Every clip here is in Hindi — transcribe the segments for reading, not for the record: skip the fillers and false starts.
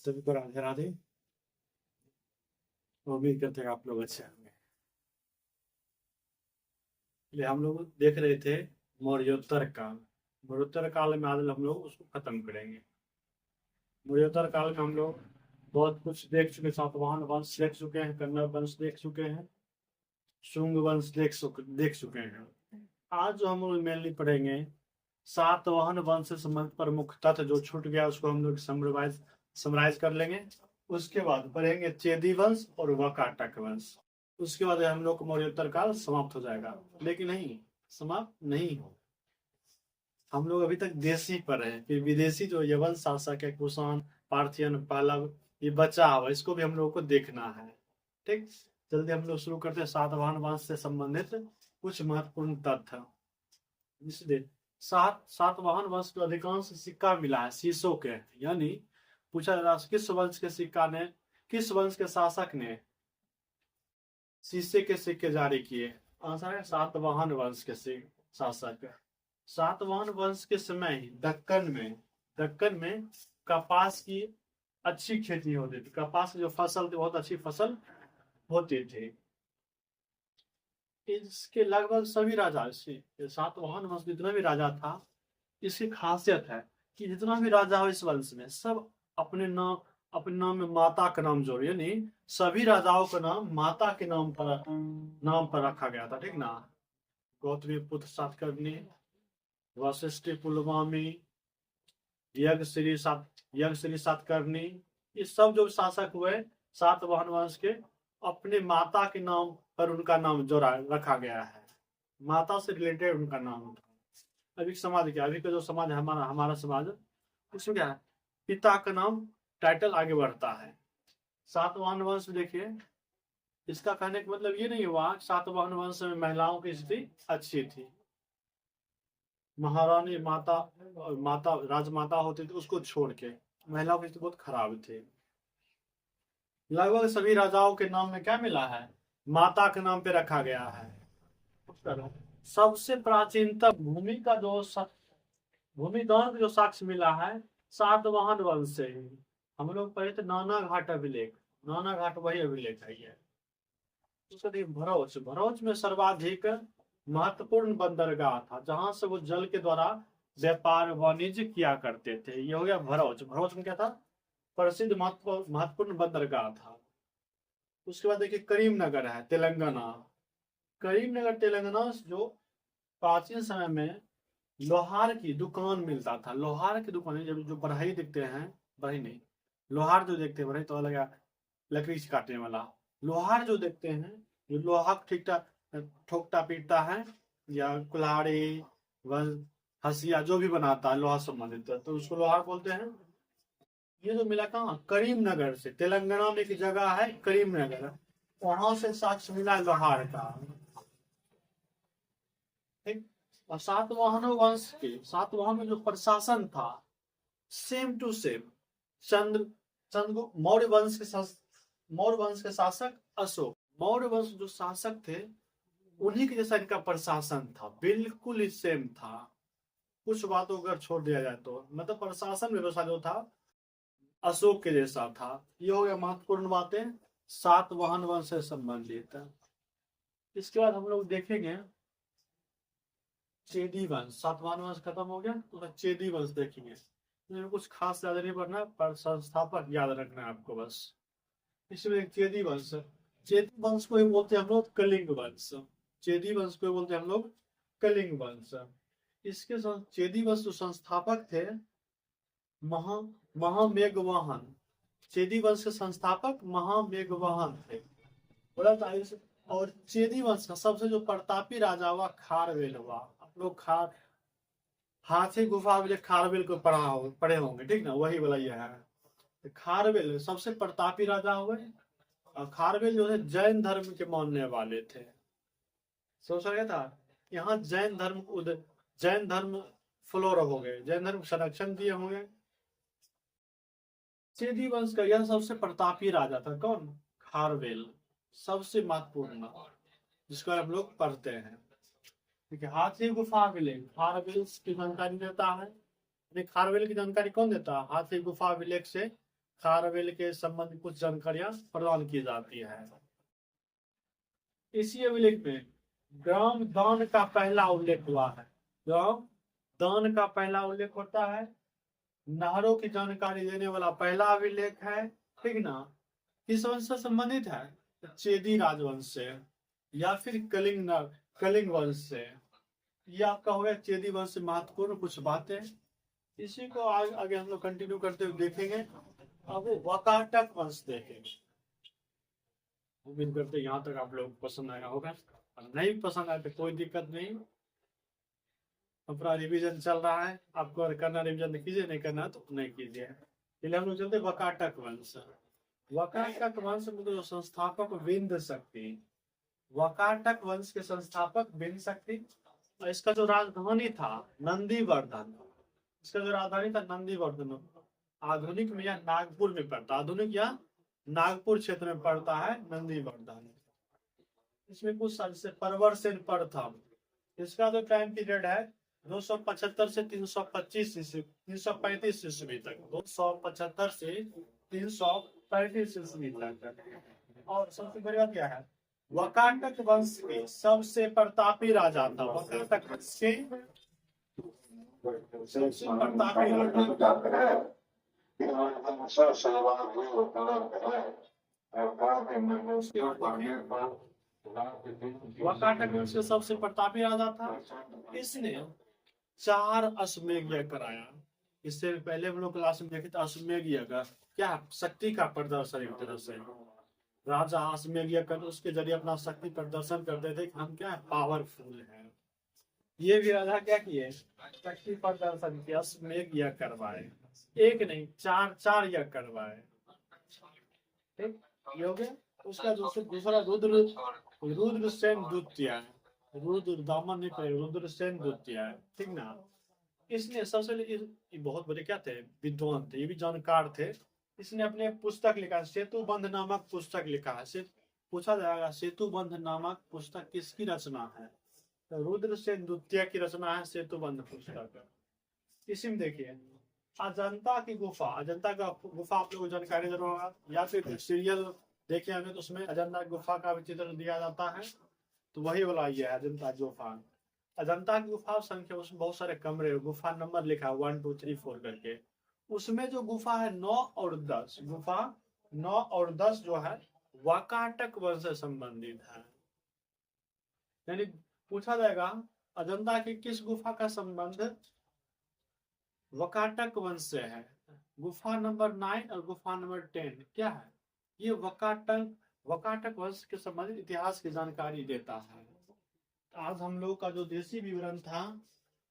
सभी को राधे राधे। उम्मीद करते हैं आप लोग अच्छे होंगे। इसलिए हम लोग देख रहे थे मौर्योत्तर काल। मौर्योत्तर काल में आज हम लोग उसको खत्म करेंगे। मौर्योत्तर काल में हम लोग बहुत कुछ देख चुके, सातवाहन वंश देख चुके हैं, कन्नड़ वंश देख चुके हैं, शुंग वंश देख चुके हैं। आज जो हम लोग मेनली पढ़ेंगे सातवाहन वंश से संबंधित प्रमुख तथ्य जो छूट गया उसको हम लोग समराइज कर लेंगे। उसके बाद पढ़ेंगे चेदी वंश और वकाटक वंश। उसके बाद हम लोग का मौर्योत्तर काल समाप्त हो जाएगा। लेकिन नहीं, समाप्त नहीं हो, हम लोग अभी तक देशी पर हैं। फिर विदेशी जो यवन शासक है, कुषाण, पार्थियन, पल्लव, ये बचा हुआ, इसको भी हम लोग को देखना है। ठीक, जल्दी हम लोग शुरू करते हैं सातवाहन वंश से संबंधित कुछ महत्वपूर्ण तथ्य। इसलिए सातवाहन वंश को अधिकांश सिक्का मिला है शीशों के, यानी पूछा जा रहा है किस वंश के सिक्का ने, किस वंश के शासक ने शीशे के सिक्के जारी किए। आंसर है सातवाहन वंश के शासक। सातवाहन वंश के समय ही दक्कन में कपास की अच्छी खेती होती थी। कपास की जो फसल थी बहुत अच्छी फसल होती थी। इसके लगभग सभी राजा, सातवाहन वंश जितना भी राजा था, इसकी खासियत है कि जितना भी राजा हो इस वंश में सब अपने नाम में माता का नाम जोड़े, यानी सभी राजाओं का नाम माता के नाम पर रखा गया था। ठीक ना, गौतमी पुत्र सातकर्णी, वशिष्ठ पुलमामी, यज्ञश्री सातकर्णी, ये सब जो शासक हुए सातवाहन वंश के, अपने माता के नाम पर उनका नाम जोड़ा रखा गया है। माता से रिलेटेड उनका नाम था। अभी समाज क्या, अभी का जो समाज है हमारा समाज, उसमें क्या है, पिता का नाम टाइटल आगे बढ़ता है। सातवाहन वंश देखिए, इसका कहने का मतलब ये नहीं हुआ सातवाहन वंश में महिलाओं की स्थिति अच्छी थी। महारानी माता राजमाता होती थी, उसको छोड़ के महिलाओं की स्थिति बहुत खराब थी। लगभग सभी राजाओं के नाम में क्या मिला है, माता के नाम पे रखा गया है। सबसे प्राचीनतम भूमिदान का जो साक्ष्य मिला है सातवाहन वंश से ही। हम लोग पढ़े थे नाना घाट अभिलेख, नाना घाट वही अभिलेख है ये। भरोच में सर्वाधिक महत्वपूर्ण बंदरगाह था, जहां से वो जल के द्वारा व्यापार वाणिज्य किया करते थे। ये हो गया भरोच में क्या था, प्रसिद्ध महत्वपूर्ण बंदरगाह था। उसके बाद देखिए करीमनगर है तेलंगाना। करीमनगर तेलंगाना जो प्राचीन समय में लोहार की दुकान मिलता था। लोहार की दुकान जब जो बढ़ई देखते हैं, बढ़ई नहीं, लोहार जो देखते हैं, बढ़ई तो अलग लकड़ी से काटने वाला। लोहार जो देखते हैं, जो लोहा ठोकता पीटता है, या कुल्हाड़ी हसिया जो भी बनाता है लोहा संबंधित, तो उसको लोहार बोलते हैं। ये जो मिला कहाँ, करीमनगर से। तेलंगाना में एक जगह है करीमनगर, वहां से साक्ष्य मिला लोहार का। ठीक, और सातवाहन में जो प्रशासन था सेम टू सेम मौर्य वंश के शासक अशोक, मौर्य वंश जो शासक थे उन्हीं के जैसा इनका प्रशासन था, बिल्कुल ही सेम था। कुछ बातों को अगर छोड़ दिया जाए तो मतलब प्रशासन व्यवस्था जो था अशोक के जैसा था। ये हो गया महत्वपूर्ण बातें सातवाहन वंश से संबंधित। इसके बाद हम लोग देखेंगे चेदी वंश। सातवाहन वंश खत्म हो गया तो चेदी वंश देखेंगे। इसमें कुछ खास याद नहीं पड़ना, पर संस्थापक याद रखना है आपको बस। इसमें चेदी वंश को ही बोलते हैं हम लोग कलिंग वंश। चेदी वंश को बोलते हैं हम लोग कलिंग वंश। इसके चेदी वंश जो संस्थापक थे महामेघवाहन। चेदी वंश के संस्थापक महामेघवाहन थे, बोला था। और चेदी वंश का सबसे जो प्रतापी राजा हुआ खारवेल हुआ। आप लोग हाथी गुफा में खारवेल को पढ़े होंगे, ठीक ना, वही वाला यह है। खारवेल सबसे प्रतापी राजा हुए, और खारवेल जो है जैन धर्म के मानने वाले थे। सोचा गया था यहाँ जैन धर्म फ्लोर हो गए, जैन धर्म संरक्षण दिए होंगे। चेदी वंश का यह सबसे प्रतापी राजा था। कौन, खारवेल, सबसे महत्वपूर्ण, जिसको हम लोग पढ़ते हैं। ठीक है, हाथी गुफा अभिलेख खारवेल की जानकारी देता है। खारवेल की जानकारी कौन देता है, हाथी गुफा अभिलेख से खारवेल के संबंध कुछ जानकारियां प्रदान की जाती है। इसी अभिलेख में ग्राम दान का पहला उल्लेख हुआ है। ग्राम दान का पहला उल्लेख होता है। नहरों की जानकारी देने वाला पहला अभिलेख है, ठीक ना। किस वंश से संबंधित है? चेदी राजवंश से या फिर कलिंग वंश से। ये आपका हो गया चेदी वंश से महत्वपूर्ण कुछ बातें। इसी को आगे हम लोग कंटिन्यू करते हुए देखेंगे। अब वाकाटक वंश देखेंगे। उम्मीद करते यहाँ तक आप लोग पसंद आया होगा। और नहीं पसंद आए तो कोई दिक्कत नहीं, अपना रिवीजन चल रहा है। आपको अगर करना रिवीजन कीजिए, नहीं करना तो नहीं कीजिए। इसलिए हम लोग चलते वाकाटक वंश। वाकाटक वंश में जो संस्थापक विंध्य शक्ति, वाकाटक वंश के संस्थापक विंध्य शक्ति। और इसका जो राजधानी था नंदीवर्धन, इसका जो राजधानी था नंदीवर्धन। आधुनिक में यह नागपुर में पड़ता, आधुनिक या नागपुर क्षेत्र में पड़ता है नंदीवर्धन। इसमें कुछ साल से परवर सेन प्रथम, इसका जो टाइम पीरियड है 275 से 335 ईस्वी तक, 275 से 335 ईस्वी तक। और सबसे बड़ी बात क्या है, वाकाटक वंश के सबसे प्रतापी राजा था। वाकाटक वंश के सबसे प्रतापी राजा वाकाटक वंश के सबसे प्रतापी राजा था। इसने 4 अश्वमेध यज्ञ कराया। इससे पहले हम लोग क्लास में देखे थे अश्वमेध यज्ञ क्या शक्ति का प्रदर्शन, एक तरह से राजा अश्वमेध यज्ञ कर उसके जरिए अपना शक्ति प्रदर्शन करते थे कि हम क्या पावरफुल हैं। ये भी राजा क्या किए, शक्ति प्रदर्शन किया, अश्वमेध यज्ञ करवाए। एक नहीं 4 यज्ञ करवाए, ठीक। ये हो गया। उसका दूसरा रुद्रसेन द्वितीय, रुद्र दामन नहीं पड़े, रुद्रसेन द्वितीय, ठीक ना। इसने सबसे बहुत बड़े क्या थे, विद्वान थे, ये भी जानकार थे। इसने अपने पुस्तक लिखा, सेतुबंध नामक पुस्तक लिखा है। पूछा जाएगा सेतुबंध नामक पुस्तक किसकी रचना है, तो रुद्रसेन द्वितीय की रचना है सेतुबंध पुस्तक। इसी में देखिए अजंता की गुफा, अजंता का गुफा आप लोगों को जानकारी जरूर होगा, या फिर सीरियल देखे होंगे तो उसमें अजंता गुफा का भी चित्र दिया जाता है, तो वही वाला ये है अजंता गुफा। अजंता की गुफा संख्या, उसमें बहुत सारे कमरे, गुफा नंबर लिखा है 1 2 3 4 करके। उसमें जो गुफा है 9 और 10, गुफा 9 और 10 जो है वाकाटक वंश से संबंधित है। यानी पूछा जाएगा अजंता की किस गुफा का संबंध वाकाटक वंश से है। गुफा नंबर 9 और गुफा नंबर 10 क्या है, ये वाकाटक वंश के संबंधित इतिहास की जानकारी देता है। आज हम लोग का जो देशी विवरण था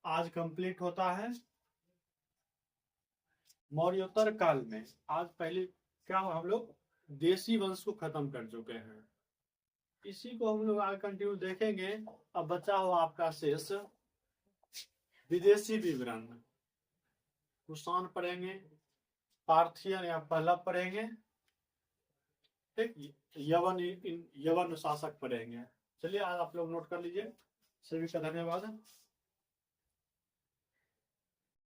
आज कंप्लीट होता है। मौर्योत्तर काल में आज पहले क्या हम लोग देशी वंश को खत्म कर चुके हैं। इसी को हम लोग आगे कंटिन्यू देखेंगे। अब बचा हुआ आपका शेष विदेशी विवरण। कुषाण पढ़ेंगे, पार्थियन या पहला पढ़ेंगे, ठीक, यवन शासक पढ़ेंगे। चलिए आज आप लोग नोट कर लीजिए। सभी का धन्यवाद।